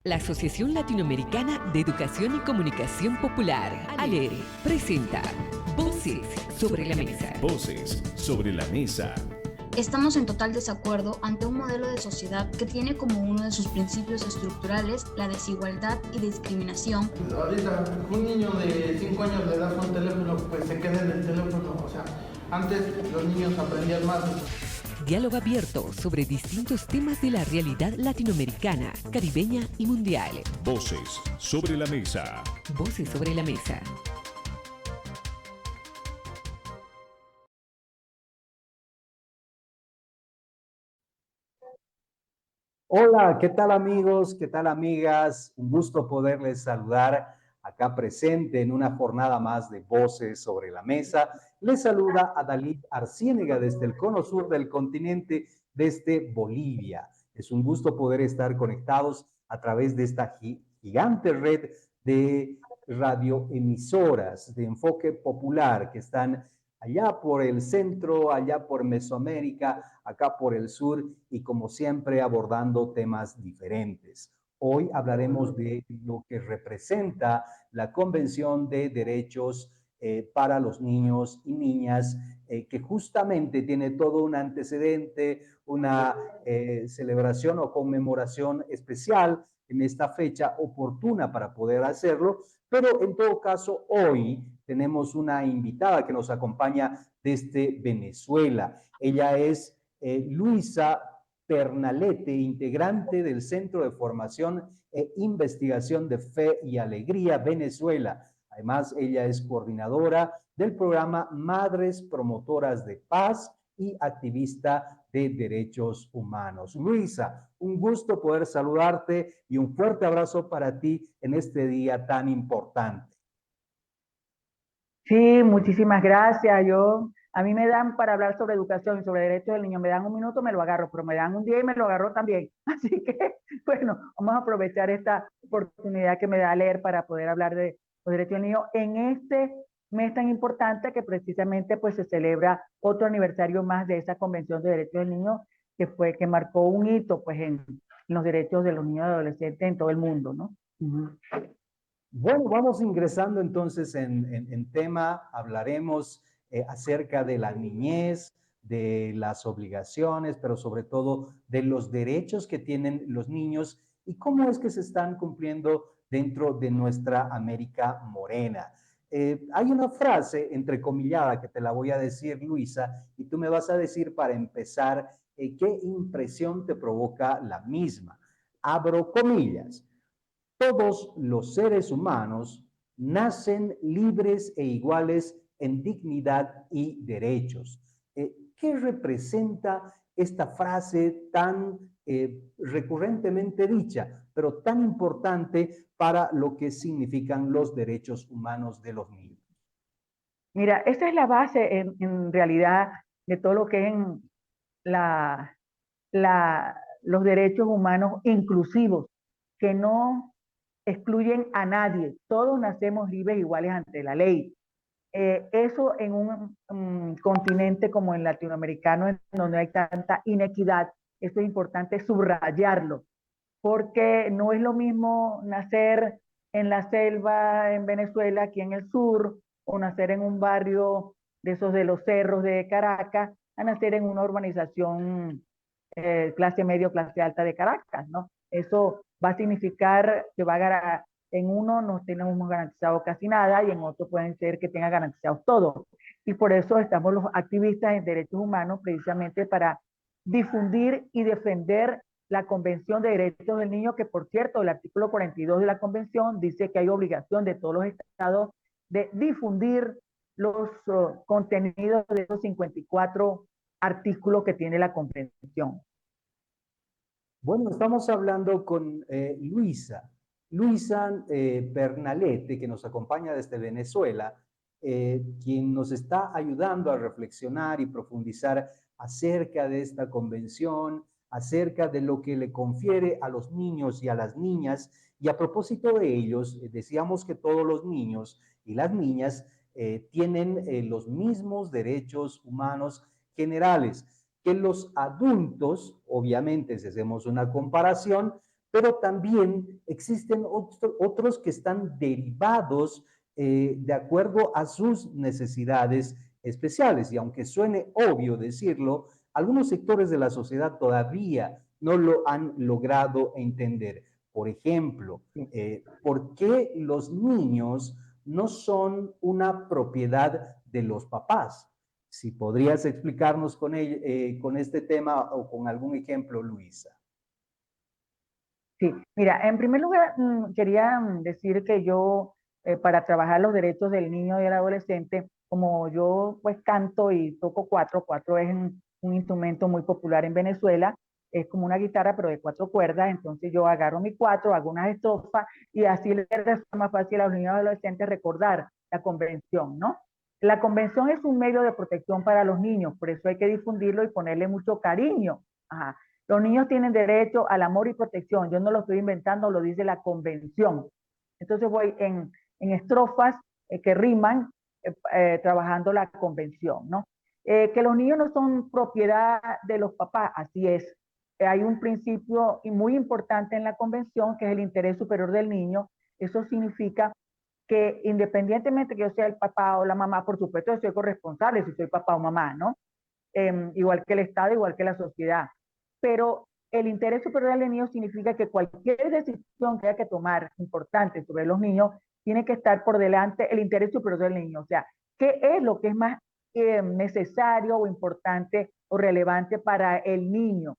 La Asociación Latinoamericana de Educación y Comunicación Popular, ALERE, presenta Voces sobre la Mesa. Voces sobre la Mesa. Estamos en total desacuerdo ante un modelo de sociedad que tiene como uno de sus principios estructurales la desigualdad y discriminación. Ahorita un niño de 5 años le das un teléfono, pues se queda en el teléfono. O sea, antes los niños aprendían más. Diálogo abierto sobre distintos temas de la realidad latinoamericana, caribeña y mundial. Voces sobre la Mesa. Voces sobre la Mesa. Hola, ¿qué tal amigos? ¿Qué tal amigas? Un gusto poderles saludar acá presente en una jornada más de Voces sobre la Mesa. Les saluda Adalid Arciénega desde el cono sur del continente, desde Bolivia. Es un gusto poder estar conectados a través de esta gigante red de radioemisoras de enfoque popular que están allá por el centro, allá por Mesoamérica, acá por el sur y como siempre abordando temas diferentes. Hoy hablaremos de lo que representa la Convención de Derechos para los Niños y Niñas, que justamente tiene todo un antecedente, una celebración o conmemoración especial en esta fecha oportuna para poder hacerlo, pero en todo caso hoy tenemos una invitada que nos acompaña desde Venezuela. Ella es Luisa Pernalete, integrante del Centro de Formación e Investigación de Fe y Alegría Venezuela. Además, ella es coordinadora del programa Madres Promotoras de Paz y activista de derechos humanos. Luisa, un gusto poder saludarte y un fuerte abrazo para ti en este día tan importante. Sí, muchísimas gracias. A mí me dan para hablar sobre educación y sobre derechos del niño, me dan un minuto, me lo agarro, pero me dan un día y me lo agarro también. Así que, bueno, vamos a aprovechar esta oportunidad que me da leer para poder hablar de los derechos del niño en este mes tan importante que precisamente pues se celebra otro aniversario más de esa Convención de Derechos del Niño que marcó un hito pues en los derechos de los niños y adolescentes en todo el mundo, ¿no? Bueno, vamos ingresando entonces en tema, hablaremos acerca de la niñez, de las obligaciones, pero sobre todo de los derechos que tienen los niños y cómo es que se están cumpliendo dentro de nuestra América morena. Hay una frase entrecomillada que te la voy a decir, Luisa, y tú me vas a decir para empezar qué impresión te provoca la misma. Abro comillas. Todos los seres humanos nacen libres e iguales en dignidad y derechos. ¿Qué representa esta frase tan recurrentemente dicha, pero tan importante para lo que significan los derechos humanos de los niños? Mira, esa es la base en realidad de todo lo que es la, los derechos humanos inclusivos, que no excluyen a nadie. Todos nacemos libres iguales ante la ley. Eso en un continente como el latinoamericano, en donde hay tanta inequidad, eso es importante subrayarlo, porque no es lo mismo nacer en la selva en Venezuela, aquí en el sur, o nacer en un barrio de esos de los cerros de Caracas, a nacer en una urbanización clase medio, clase alta de Caracas, ¿no? Eso va a significar que en uno no tenemos garantizado casi nada y en otro pueden ser que tenga garantizados todo. Y por eso estamos los activistas en derechos humanos precisamente para difundir y defender la Convención de Derechos del Niño, que por cierto, el artículo 42 de la Convención dice que hay obligación de todos los estados de difundir los contenidos de esos 54 artículos que tiene la Convención. Bueno, estamos hablando con Luisa. Luisa Pernalete, que nos acompaña desde Venezuela, quien nos está ayudando a reflexionar y profundizar acerca de esta convención, acerca de lo que le confiere a los niños y a las niñas. Y a propósito de ellos, decíamos que todos los niños y las niñas tienen los mismos derechos humanos generales que los adultos, obviamente si hacemos una comparación, pero también existen otros que están derivados de acuerdo a sus necesidades especiales. Y aunque suene obvio decirlo, algunos sectores de la sociedad todavía no lo han logrado entender. Por ejemplo, ¿por qué los niños no son una propiedad de los papás? Si podrías explicarnos con este tema o con algún ejemplo, Luisa. Sí, mira, en primer lugar, quería decir que yo, para trabajar los derechos del niño y del adolescente, como yo pues canto y toco cuatro, cuatro es un instrumento muy popular en Venezuela, es como una guitarra pero de 4 cuerdas, entonces yo agarro mi cuatro, hago unas estrofas y así les resulta más fácil a los niños y adolescentes recordar la convención, ¿no? La convención es un medio de protección para los niños, por eso hay que difundirlo y ponerle mucho cariño. Ajá. Los niños tienen derecho al amor y protección. Yo no lo estoy inventando, lo dice la convención. Entonces voy en estrofas que riman, trabajando la convención, ¿no? Que los niños no son propiedad de los papás, así es. Hay un principio muy importante en la convención que es el interés superior del niño. Eso significa que independientemente que yo sea el papá o la mamá, por supuesto yo soy corresponsable si soy papá o mamá, ¿no? Igual que el Estado, igual que la sociedad. Pero el interés superior del niño significa que cualquier decisión que haya que tomar importante sobre los niños tiene que estar por delante el interés superior del niño. O sea, ¿qué es lo que es más necesario o importante o relevante para el niño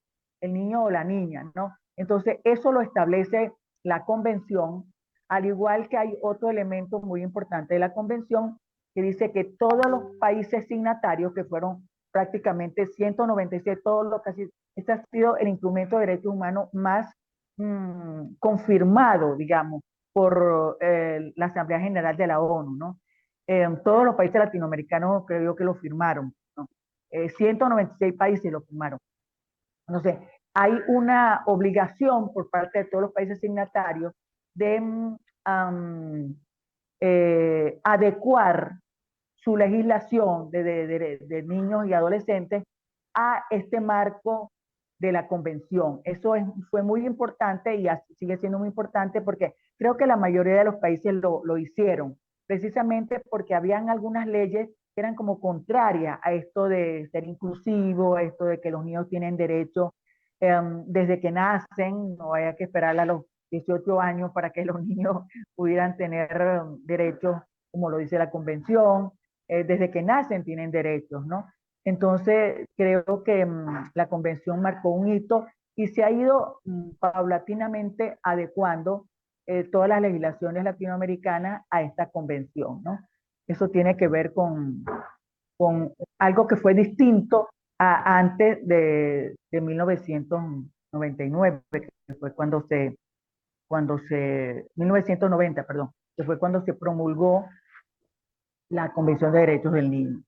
o la niña, ¿no? Entonces, eso lo establece la convención, al igual que hay otro elemento muy importante de la convención que dice que todos los países signatarios, que fueron prácticamente 196, todo lo que así, este ha sido el instrumento de derechos humanos más confirmado, digamos, por la Asamblea General de la ONU, ¿no? Todos los países latinoamericanos creo yo que lo firmaron, ¿no? 196 países lo firmaron. Entonces, hay una obligación por parte de todos los países signatarios de adecuar su legislación de niños y adolescentes a este marco de la convención. Eso fue muy importante y sigue siendo muy importante porque creo que la mayoría de los países lo hicieron, precisamente porque habían algunas leyes que eran como contrarias a esto de ser inclusivo, a esto de que los niños tienen derecho desde que nacen, no haya que esperar a los 18 años para que los niños pudieran tener derechos, como lo dice la convención, desde que nacen tienen derechos, ¿no? Entonces, creo que la convención marcó un hito y se ha ido paulatinamente adecuando todas las legislaciones latinoamericanas a esta convención, ¿no? Eso tiene que ver con algo que fue distinto a antes de 1999, que fue cuando 1990, perdón, que fue cuando se promulgó la Convención de Derechos del Niño.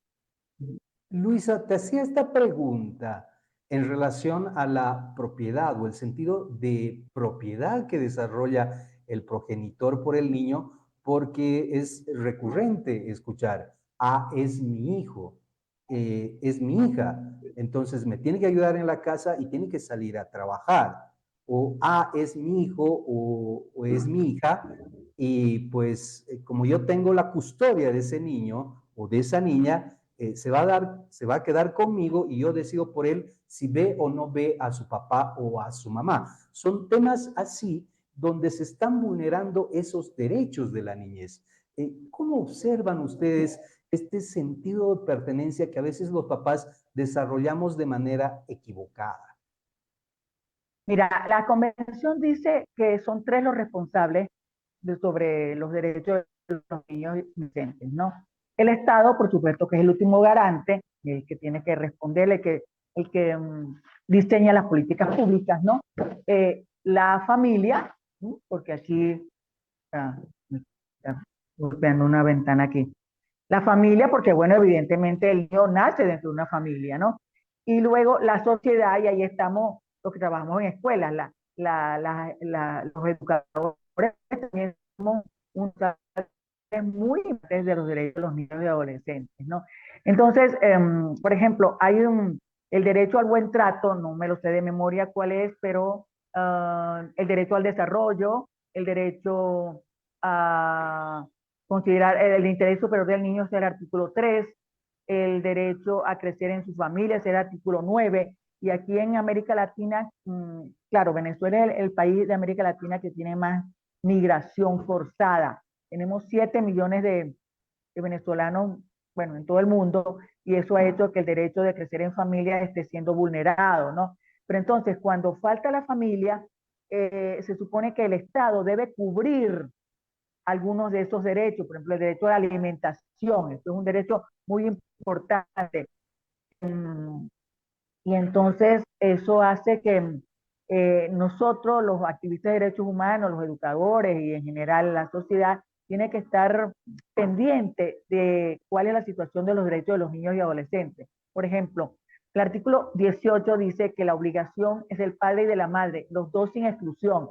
Luisa, te hacía esta pregunta en relación a la propiedad o el sentido de propiedad que desarrolla el progenitor por el niño, porque es recurrente escuchar, es mi hijo, es mi hija, entonces me tiene que ayudar en la casa y tiene que salir a trabajar, o es mi hijo o es mi hija, y pues como yo tengo la custodia de ese niño o de esa niña, se va a quedar conmigo y yo decido por él si ve o no ve a su papá o a su mamá. Son temas así donde se están vulnerando esos derechos de la niñez. ¿Cómo observan ustedes este sentido de pertenencia que a veces los papás desarrollamos de manera equivocada? Mira, la convención dice que son 3 los responsables sobre los derechos de los niños y adolescentes, ¿no? El Estado, por supuesto, que es el último garante, el que tiene que responder, el que diseña las políticas públicas, ¿no? La familia, ¿no? Porque aquí está golpeando una ventana aquí. La familia, porque bueno, evidentemente el niño nace dentro de una familia, ¿no? Y luego la sociedad, y ahí estamos los que trabajamos en escuelas, los educadores también somos un muy importante de los derechos de los niños y adolescentes, ¿no? Entonces, por ejemplo, hay el derecho al buen trato, no me lo sé de memoria cuál es, pero el derecho al desarrollo, el derecho a considerar el interés superior del niño es el artículo 3, el derecho a crecer en su familia es el artículo 9, y aquí en América Latina, claro, Venezuela es el país de América Latina que tiene más migración forzada. Tenemos 7 millones de venezolanos, bueno, en todo el mundo, y eso ha hecho que el derecho de crecer en familia esté siendo vulnerado, ¿no? Pero entonces, cuando falta la familia, se supone que el Estado debe cubrir algunos de esos derechos, por ejemplo, el derecho a la alimentación, esto es un derecho muy importante. Y entonces eso hace que nosotros, los activistas de derechos humanos, los educadores y en general la sociedad, tiene que estar pendiente de cuál es la situación de los derechos de los niños y adolescentes. Por ejemplo, el artículo 18 dice que la obligación es del padre y de la madre, los dos sin exclusión.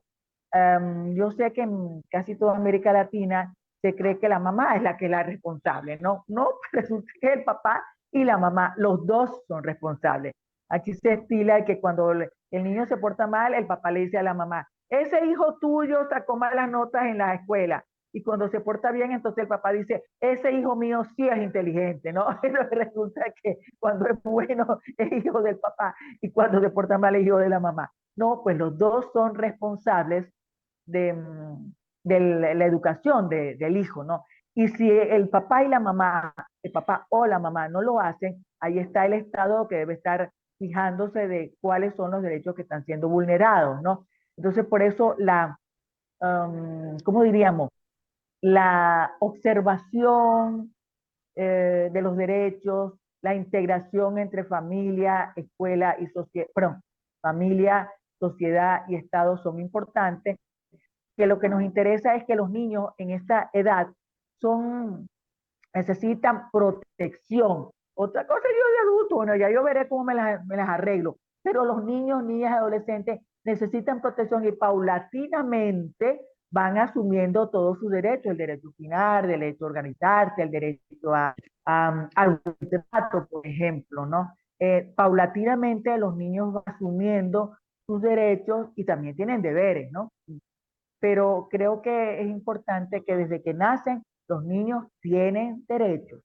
Yo sé que en casi toda América Latina se cree que la mamá es la que es la responsable, ¿no? No, resulta que el papá y la mamá, los dos son responsables. Aquí se estila que cuando el niño se porta mal, el papá le dice a la mamá, ese hijo tuyo sacó malas notas en la escuela. Y cuando se porta bien, entonces el papá dice, ese hijo mío sí es inteligente, ¿no? Pero resulta que cuando es bueno es hijo del papá y cuando se porta mal es hijo de la mamá. No, pues los dos son responsables de la educación del hijo, ¿no? Y si el papá y la mamá, el papá o la mamá no lo hacen, ahí está el Estado que debe estar fijándose de cuáles son los derechos que están siendo vulnerados, ¿no? Entonces, por eso ¿cómo diríamos? La observación de los derechos, la integración entre familia, escuela y sociedad, perdón, familia, sociedad y Estado son importantes, que lo que nos interesa es que los niños en esta edad necesitan protección. Otra cosa yo de adulto, bueno, ya yo veré cómo me las arreglo, pero los niños, niñas y adolescentes necesitan protección y paulatinamente van asumiendo todos sus derechos, el derecho a opinar, el derecho a organizarse, el derecho al trato, por ejemplo, ¿no? Paulatinamente los niños van asumiendo sus derechos y también tienen deberes, ¿no? Pero creo que es importante que desde que nacen los niños tienen derechos.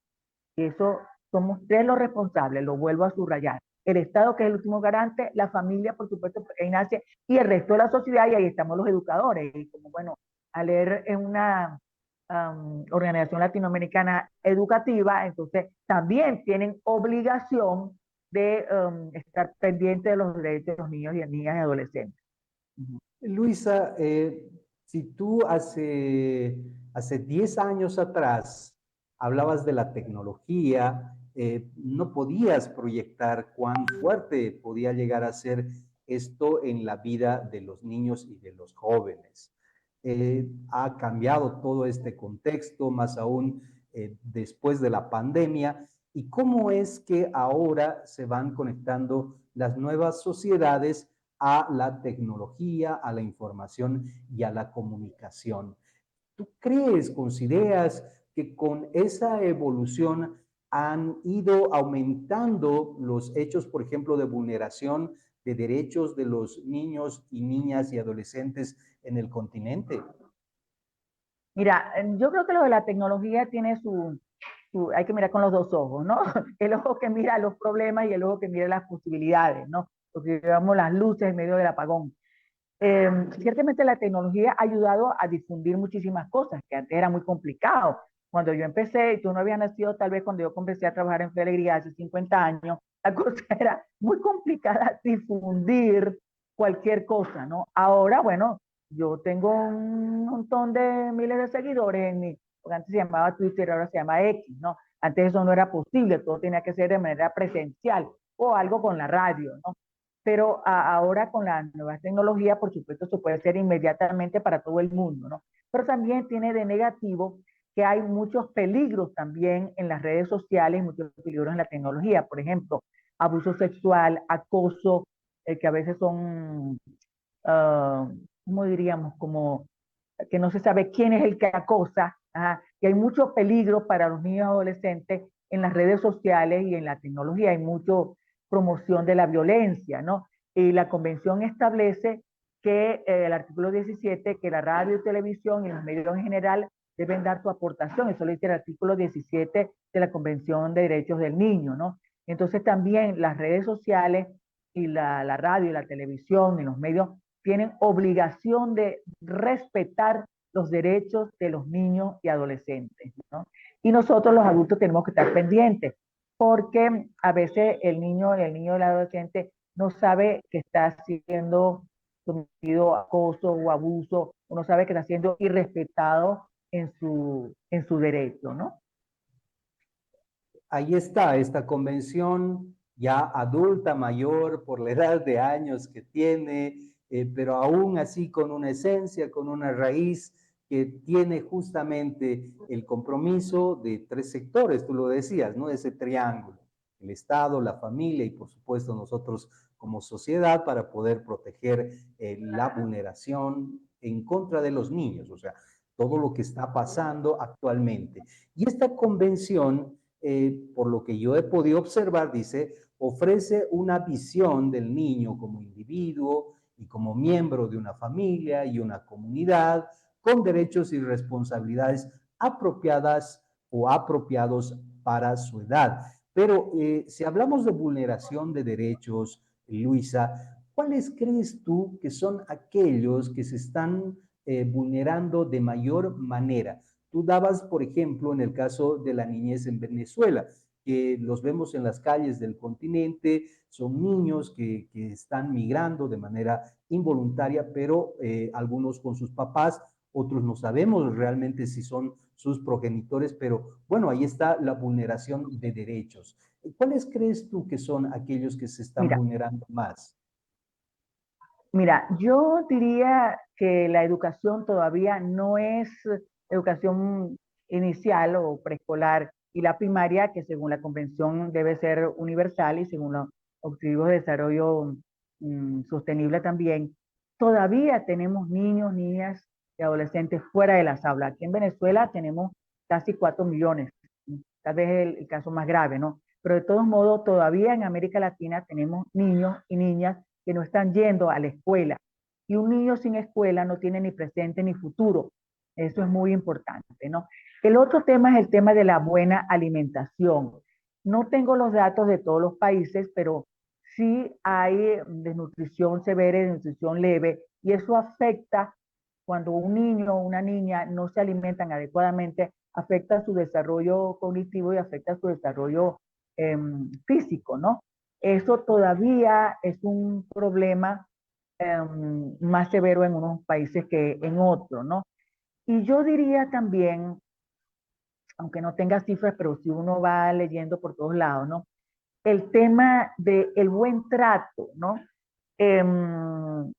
Y eso somos tres los responsables, lo vuelvo a subrayar. El Estado, que es el último garante, la familia, por supuesto, porque ahí nace, y el resto de la sociedad, y ahí estamos los educadores. Y como, bueno, al leer en una organización latinoamericana educativa, entonces también tienen obligación de estar pendientes de los derechos de los niños y niñas y adolescentes. Luisa, si tú hace 10 años atrás hablabas de la tecnología, no podías proyectar cuán fuerte podía llegar a ser esto en la vida de los niños y de los jóvenes. Ha cambiado todo este contexto, más aún después de la pandemia, y cómo es que ahora se van conectando las nuevas sociedades a la tecnología, a la información y a la comunicación. ¿Tú crees, consideras que con esa evolución han ido aumentando los hechos, por ejemplo, de vulneración de derechos de los niños y niñas y adolescentes en el continente? Mira, yo creo que lo de la tecnología tiene hay que mirar con los dos ojos, ¿no? El ojo que mira los problemas y el ojo que mira las posibilidades, ¿no? Porque llevamos las luces en medio del apagón. Ciertamente la tecnología ha ayudado a difundir muchísimas cosas que antes era muy complicado. Cuando yo empecé, tú no habías nacido tal vez cuando yo comencé a trabajar en Fe Alegría hace 50 años, la cosa era muy complicada difundir cualquier cosa, ¿no? Ahora, bueno, yo tengo un montón de miles de seguidores en porque antes se llamaba Twitter, ahora se llama X, ¿no? Antes eso no era posible, todo tenía que ser de manera presencial o algo con la radio, ¿no? Pero ahora con la nueva tecnología, por supuesto, se puede hacer inmediatamente para todo el mundo, ¿no? Pero también tiene de negativo que hay muchos peligros también en las redes sociales, muchos peligros en la tecnología. Por ejemplo, abuso sexual, acoso, que a veces son, ¿cómo diríamos? Como que no se sabe quién es el que acosa, y hay mucho peligro para los niños y adolescentes en las redes sociales y en la tecnología. Hay mucho promoción de la violencia, ¿no? Y la convención establece que el artículo 17, que la radio y televisión y los medios en general deben dar su aportación. Eso lo dice el artículo 17 de la Convención de Derechos del Niño, ¿no? Entonces también las redes sociales y la radio y la televisión y los medios tienen obligación de respetar los derechos de los niños y adolescentes, ¿no? Y nosotros los adultos tenemos que estar pendientes, porque a veces el niño y el adolescente no sabe que está siendo sometido a acoso o abuso, o no sabe que está siendo irrespetado en su derecho, ¿no? Ahí está, esta convención ya adulta, mayor, por la edad de años que tiene, pero aún así con una esencia, con una raíz que tiene justamente el compromiso de tres sectores, tú lo decías, ¿no? Ese triángulo, el Estado, la familia y por supuesto nosotros como sociedad para poder proteger la vulneración en contra de los niños, o sea, todo lo que está pasando actualmente. Y esta convención, por lo que yo he podido observar, dice, ofrece una visión del niño como individuo y como miembro de una familia y una comunidad con derechos y responsabilidades apropiadas o apropiados para su edad. Pero si hablamos de vulneración de derechos, Luisa, ¿cuáles crees tú que son aquellos que se están vulnerando de mayor manera? Tú dabas, por ejemplo, en el caso de la niñez en Venezuela, que los vemos en las calles del continente, son niños que están migrando de manera involuntaria, pero algunos con sus papás, otros no sabemos realmente si son sus progenitores, pero bueno, ahí está la vulneración de derechos. ¿Cuáles crees tú que son aquellos que se están Mira, vulnerando más? Mira, yo diría que la educación todavía no es educación inicial o preescolar, y la primaria, que según la convención debe ser universal y según los objetivos de desarrollo sostenible también, todavía tenemos niños, niñas y adolescentes fuera de las aulas. Aquí en Venezuela tenemos casi 4 millones, tal vez el caso más grave, ¿no? Pero de todos modos, todavía en América Latina tenemos niños y niñas que no están yendo a la escuela. Y un niño sin escuela no tiene ni presente ni futuro. Eso es muy importante, ¿no? El otro tema es el tema de la buena alimentación. No tengo los datos de todos los países, pero sí hay desnutrición severa y desnutrición leve, y eso afecta cuando un niño o una niña no se alimentan adecuadamente, afecta su desarrollo cognitivo y afecta su desarrollo físico, ¿no? Eso todavía es un problema más severo en unos países que en otros, ¿no? Y yo diría también, aunque no tenga cifras, pero si uno va leyendo por todos lados, ¿no? El tema del buen trato, ¿no? Uh,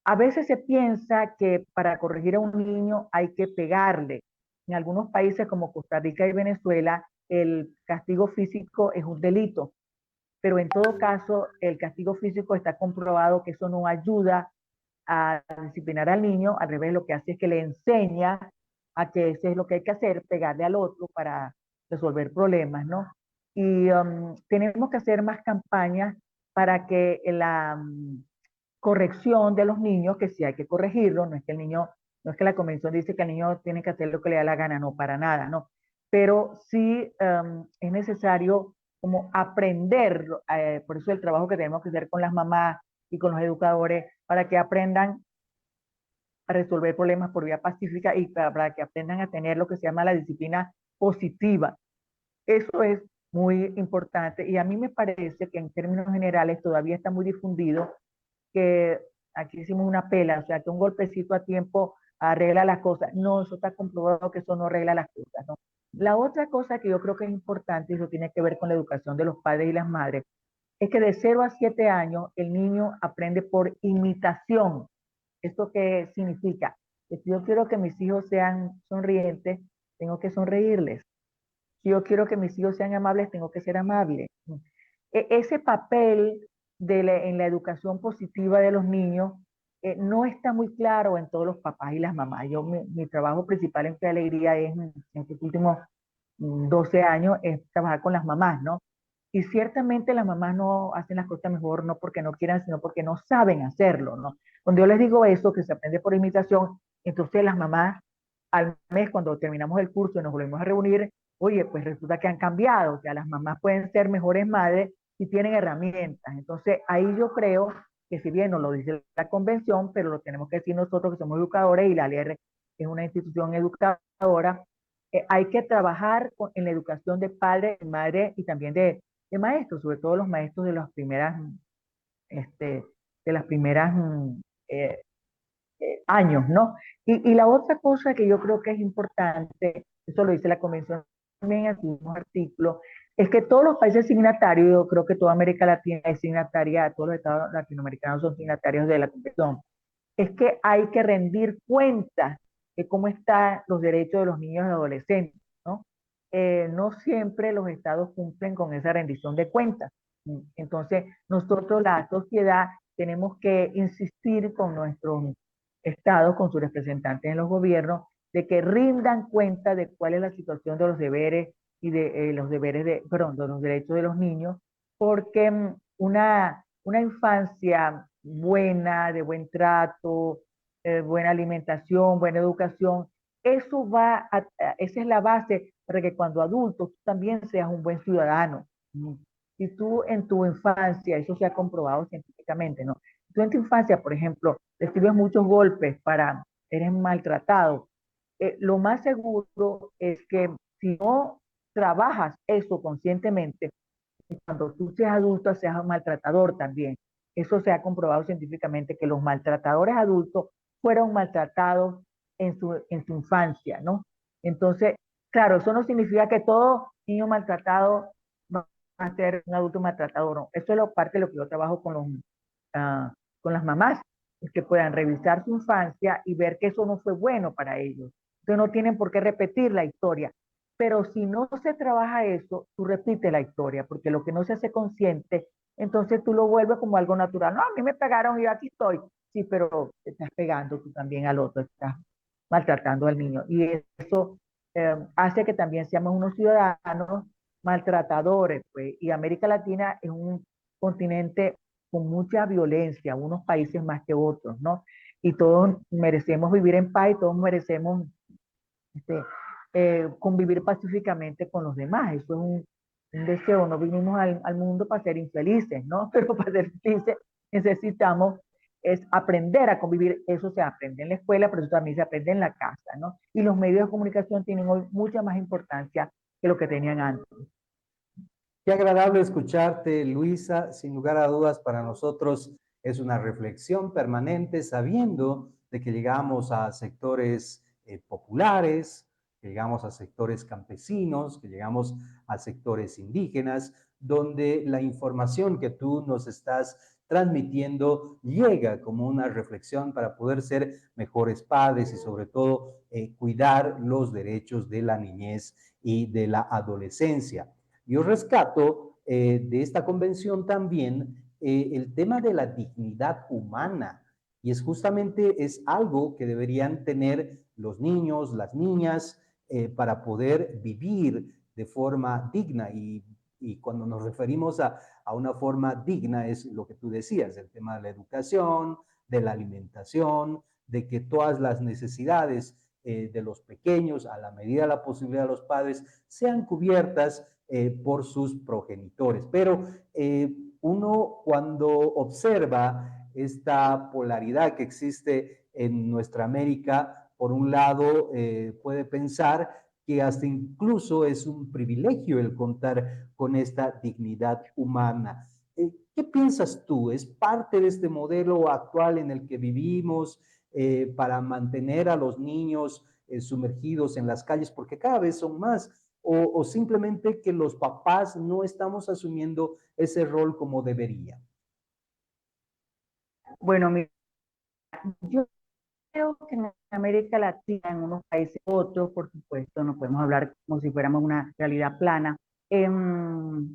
a veces se piensa que para corregir a un niño hay que pegarle. En algunos países como Costa Rica y Venezuela, el castigo físico es un delito, pero en todo caso el castigo físico está comprobado que eso no ayuda a disciplinar al niño, al revés, lo que hace es que le enseña a que eso es lo que hay que hacer, pegarle al otro para resolver problemas, ¿no? Y tenemos que hacer más campañas para que la corrección de los niños, que sí hay que corregirlo, no es que el niño, no es que la convención dice que el niño tiene que hacer lo que le da la gana, no, para nada, no. Pero sí es necesario como aprender, por eso el trabajo que tenemos que hacer con las mamás y con los educadores, para que aprendan a resolver problemas por vía pacífica y para que aprendan a tener lo que se llama la disciplina positiva. Eso es muy importante y a mí me parece que en términos generales todavía está muy difundido que aquí hicimos una pela, o sea, que un golpecito a tiempo arregla las cosas. No, eso está comprobado que eso no arregla las cosas, ¿no? La otra cosa que yo creo que es importante, y eso tiene que ver con la educación de los padres y las madres, es que de 0 a 7 años el niño aprende por imitación. ¿Esto qué significa? Que si yo quiero que mis hijos sean sonrientes, tengo que sonreírles. Si yo quiero que mis hijos sean amables, tengo que ser amable. Ese papel en la educación positiva de los niños no está muy claro en todos los papás y las mamás. Mi trabajo principal en Fe Alegría es, en estos últimos 12 años, es trabajar con las mamás, ¿no? Y ciertamente las mamás no hacen las cosas mejor, no porque no quieran, sino porque no saben hacerlo, ¿no? Cuando yo les digo eso, que se aprende por imitación, entonces las mamás al mes, cuando terminamos el curso y nos volvemos a reunir, oye, pues resulta que han cambiado, o sea, las mamás pueden ser mejores madres si tienen herramientas. Entonces ahí yo creo que si bien no lo dice la convención, pero lo tenemos que decir nosotros que somos educadores y la LR es una institución educadora, hay que trabajar en la educación de padres, de madres y también de maestros, sobre todo los maestros de las primeras eh, años, ¿no? Y la otra cosa que yo creo que es importante, eso lo dice la Convención también en su artículo, es que todos los países signatarios, yo creo que toda América Latina es signataria, todos los estados latinoamericanos son signatarios de la Convención, es que hay que rendir cuentas de cómo están los derechos de los niños y adolescentes, ¿no? No siempre los estados cumplen con esa rendición de cuentas. Entonces, nosotros, la sociedad, tenemos que insistir con nuestros estados, con sus representantes en los gobiernos, de que rindan cuenta de cuál es la situación de los deberes y de los deberes perdón, de los derechos de los niños, porque una infancia buena, de buen trato, buena alimentación, buena educación, esa es la base para que cuando adulto tú también seas un buen ciudadano. Si tú en tu infancia, eso se ha comprobado científicamente, ¿no? Tú en tu infancia, por ejemplo, recibes muchos golpes eres maltratado, lo más seguro es que si no trabajas eso conscientemente, cuando tú seas adulto seas un maltratador también. Eso se ha comprobado científicamente que los maltratadores adultos fueron maltratados en su infancia, ¿no? Entonces, claro, eso no significa que todo niño maltratado va a ser un adulto maltratador, no. Eso es parte de lo que yo trabajo con las mamás, es que puedan revisar su infancia y ver que eso no fue bueno para ellos. Entonces no tienen por qué repetir la historia. Pero si no se trabaja eso, tú repites la historia, porque lo que no se hace consciente, entonces tú lo vuelves como algo natural. No, a mí me pegaron y yo aquí estoy. Sí, pero te estás pegando tú también al otro, estás maltratando al niño. Y eso hace que también seamos unos ciudadanos maltratadores, pues. Y América Latina es un continente con mucha violencia, unos países más que otros, ¿no? Y todos merecemos vivir en paz y todos merecemos este, convivir pacíficamente con los demás. Eso es un deseo. No vinimos al mundo para ser infelices, ¿no? Pero para ser felices necesitamos es aprender a convivir. Eso se aprende en la escuela, pero eso también se aprende en la casa, ¿no? Y los medios de comunicación tienen hoy mucha más importancia que lo que tenían antes. Qué agradable escucharte, Luisa. Sin lugar a dudas, para nosotros es una reflexión permanente, sabiendo de que llegamos a sectores populares, que llegamos a sectores campesinos, que llegamos a sectores indígenas, donde la información que tú nos estás transmitiendo llega como una reflexión para poder ser mejores padres y sobre todo cuidar los derechos de la niñez y de la adolescencia. Yo rescato de esta convención también el tema de la dignidad humana, y es justamente algo que deberían tener los niños, las niñas, para poder vivir de forma digna. Y cuando nos referimos a una forma digna es lo que tú decías, el tema de la educación, de la alimentación, de que todas las necesidades de los pequeños, a la medida de la posibilidad de los padres, sean cubiertas por sus progenitores. Pero uno cuando observa esta polaridad que existe en nuestra América, por un lado puede pensar que hasta incluso es un privilegio el contar con esta dignidad humana. ¿Qué piensas tú? ¿Es parte de este modelo actual en el que vivimos para mantener a los niños sumergidos en las calles? Porque cada vez son más. O simplemente que los papás no estamos asumiendo ese rol como debería. Bueno, yo creo que en América Latina, en unos países, otros, por supuesto, no podemos hablar como si fuéramos una realidad plana. Hemos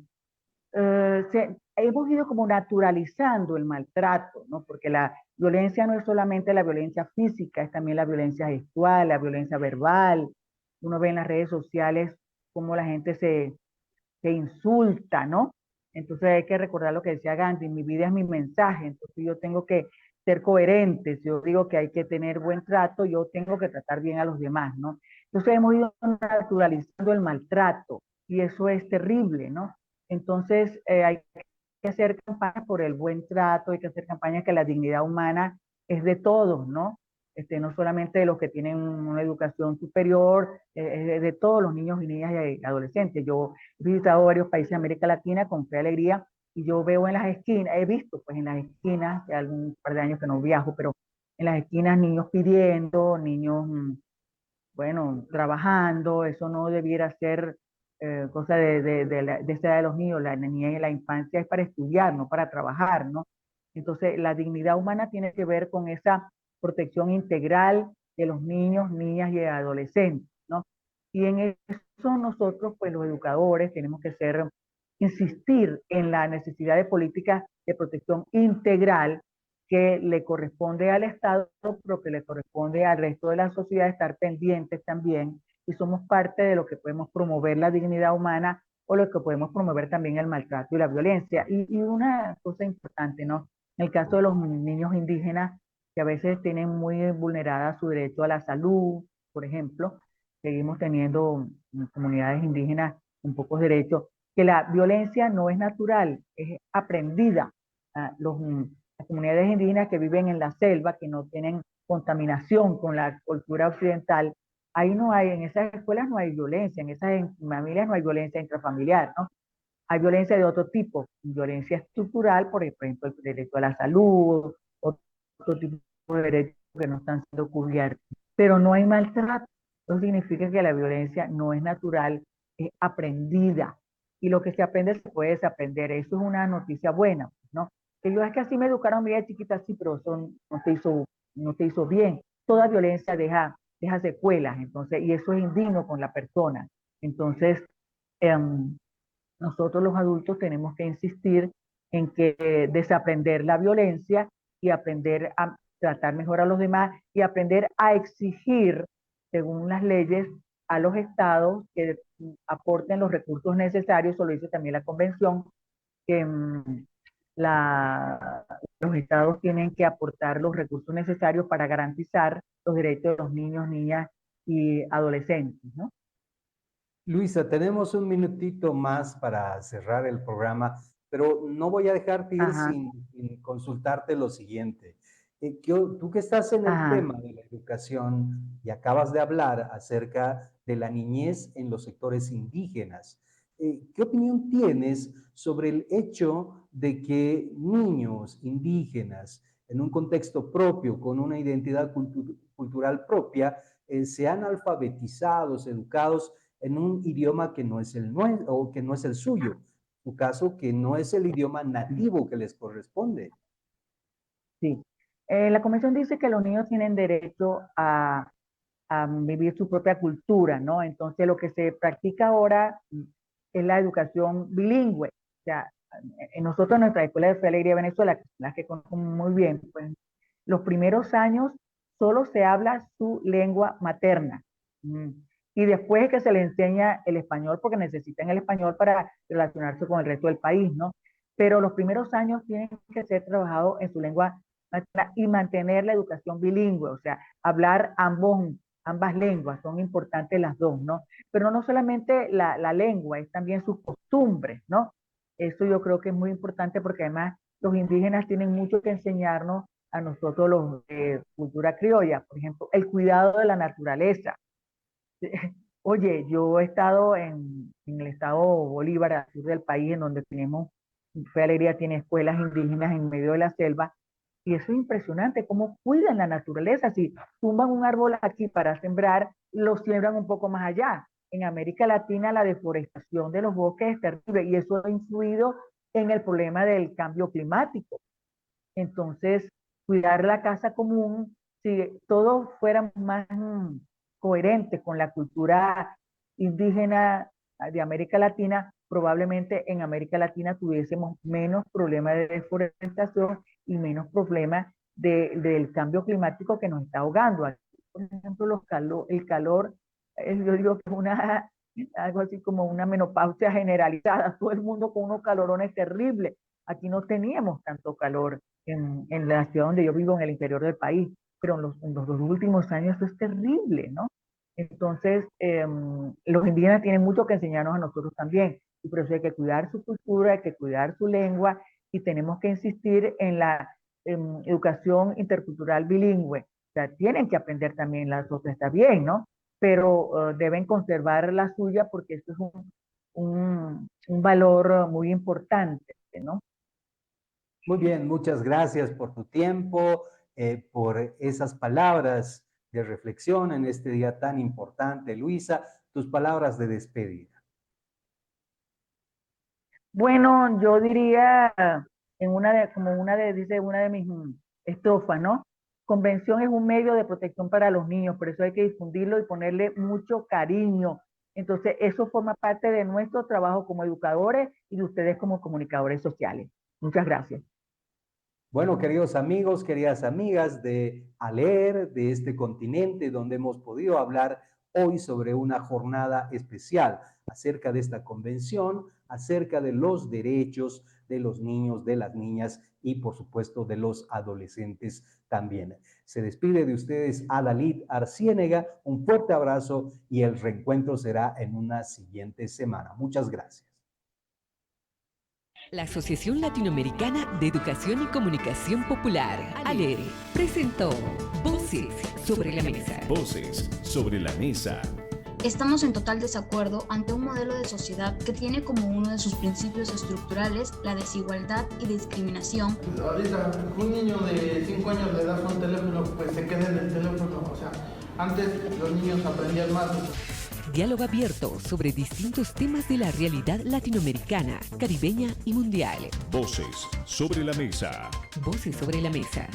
ido como naturalizando el maltrato, ¿no? Porque la violencia no es solamente la violencia física, es también la violencia gestual, la violencia verbal. Uno ve en las redes sociales cómo la gente se insulta, ¿no? Entonces hay que recordar lo que decía Gandhi, mi vida es mi mensaje, entonces yo tengo que ser coherente, si yo digo que hay que tener buen trato, yo tengo que tratar bien a los demás, ¿no? Entonces hemos ido naturalizando el maltrato y eso es terrible, ¿no? Entonces hay que hacer campañas por el buen trato, hay que hacer campañas que la dignidad humana es de todos, ¿no? No solamente de los que tienen una educación superior, es de todos los niños y niñas y adolescentes. Yo he visitado varios países de América Latina con fe y alegría y yo veo en las esquinas, he visto pues en las esquinas, de algún par de años que no viajo, pero en las esquinas niños pidiendo, niños, bueno, trabajando, eso no debiera ser cosa de esa edad de los niños, la niñez y la infancia es para estudiar, no para trabajar, ¿no? Entonces, la dignidad humana tiene que ver con esa protección integral de los niños, niñas y adolescentes, ¿no? Y en eso nosotros, pues los educadores, tenemos que insistir en la necesidad de políticas de protección integral que le corresponde al Estado, pero que le corresponde al resto de la sociedad estar pendientes también, y somos parte de lo que podemos promover la dignidad humana o lo que podemos promover también el maltrato y la violencia. Y una cosa importante, ¿no? En el caso de los niños indígenas, que a veces tienen muy vulnerada su derecho a la salud, por ejemplo, seguimos teniendo en comunidades indígenas con pocos derechos, que la violencia no es natural, es aprendida. Las comunidades indígenas que viven en la selva, que no tienen contaminación con la cultura occidental, ahí no hay, en esas escuelas no hay violencia, en esas familias no hay violencia intrafamiliar, ¿no? Hay violencia de otro tipo, violencia estructural, por ejemplo, el derecho a la salud, otro tipo de derechos que no están siendo cubiertos, pero no hay maltrato. Eso significa que la violencia no es natural, es aprendida. Y lo que se aprende se puede desaprender. Eso es una noticia buena, ¿no? Que yo es que así me educaron a chiquita, sí, pero eso no te hizo bien. Toda violencia deja secuelas, entonces, y eso es indigno con la persona. Entonces, nosotros los adultos tenemos que insistir en que desaprender la violencia y aprender a tratar mejor a los demás y aprender a exigir, según las leyes, a los estados que aporten los recursos necesarios, eso lo dice también la convención, que los estados tienen que aportar los recursos necesarios para garantizar los derechos de los niños, niñas y adolescentes, ¿no? Luisa, tenemos un minutito más para cerrar el programa, pero no voy a dejarte ir Ajá, sin consultarte lo siguiente. Tú que estás en el ajá. tema de la educación y acabas de hablar acerca de la niñez en los sectores indígenas, ¿qué opinión tienes sobre el hecho de que niños indígenas en un contexto propio, con una identidad cultural propia, sean alfabetizados, educados en un idioma que no es el nuestro o que no es el suyo? En su caso, que no es el idioma nativo que les corresponde. Sí. La convención dice que los niños tienen derecho a vivir su propia cultura, ¿no? Entonces lo que se practica ahora es la educación bilingüe. O sea, nosotros en nuestra escuela de Fe y Alegría de Venezuela, que las que conozco muy bien, pues los primeros años solo se habla su lengua materna. Mm. Y después es que se le enseña el español, porque necesitan el español para relacionarse con el resto del país, ¿no? Pero los primeros años tienen que ser trabajados en su lengua materna y mantener la educación bilingüe, o sea, hablar ambas lenguas, son importantes las dos, ¿no? Pero no solamente la lengua, es también sus costumbres, ¿no? Eso yo creo que es muy importante porque además los indígenas tienen mucho que enseñarnos a nosotros los de cultura criolla, por ejemplo, el cuidado de la naturaleza. Oye, yo he estado en el estado Bolívar, al sur del país, en donde tenemos, Fe Alegría tiene escuelas indígenas en medio de la selva, y eso es impresionante, cómo cuidan la naturaleza. Si tumban un árbol aquí para sembrar, lo siembran un poco más allá. En América Latina la deforestación de los bosques es terrible y eso ha influido en el problema del cambio climático. Entonces, cuidar la casa común, si todos fuéramos más coherentes con la cultura indígena de América Latina, probablemente en América Latina tuviésemos menos problemas de deforestación y menos problemas del cambio climático que nos está ahogando. Por ejemplo, el calor, yo digo que es una algo así como una menopausia generalizada, todo el mundo con unos calorones terribles. Aquí no teníamos tanto calor en la ciudad donde yo vivo, en el interior del país, pero en los últimos años eso es terrible, ¿no? Entonces, los indígenas tienen mucho que enseñarnos a nosotros también, y por eso hay que cuidar su cultura, hay que cuidar su lengua, y tenemos que insistir en la educación intercultural bilingüe. O sea, tienen que aprender también las otras, está bien, ¿no? Pero deben conservar la suya porque esto es un valor muy importante, ¿no? Muy bien, muchas gracias por tu tiempo, por esas palabras de reflexión en este día tan importante. Luisa, tus palabras de despedida. Bueno, yo diría dice una de mis estrofas, ¿no? Convención es un medio de protección para los niños, por eso hay que difundirlo y ponerle mucho cariño. Entonces, eso forma parte de nuestro trabajo como educadores y de ustedes como comunicadores sociales. Muchas gracias. Bueno, queridos amigos, queridas amigas de ALER, de este continente, donde hemos podido hablar hoy sobre una jornada especial acerca de esta convención, acerca de los derechos de los niños, de las niñas y, por supuesto, de los adolescentes también. Se despide de ustedes Adalit Arciénega, un fuerte abrazo y el reencuentro será en una siguiente semana. Muchas gracias. La Asociación Latinoamericana de Educación y Comunicación Popular, ALER, presentó Voces sobre la Mesa. Voces sobre la mesa. Estamos en total desacuerdo ante un modelo de sociedad que tiene como uno de sus principios estructurales la desigualdad y discriminación. Ahorita un niño de 5 años le das un teléfono, pues se queda en el teléfono. O sea, antes los niños aprendían más. Diálogo abierto sobre distintos temas de la realidad latinoamericana, caribeña y mundial. Voces sobre la mesa. Voces sobre la Mesa.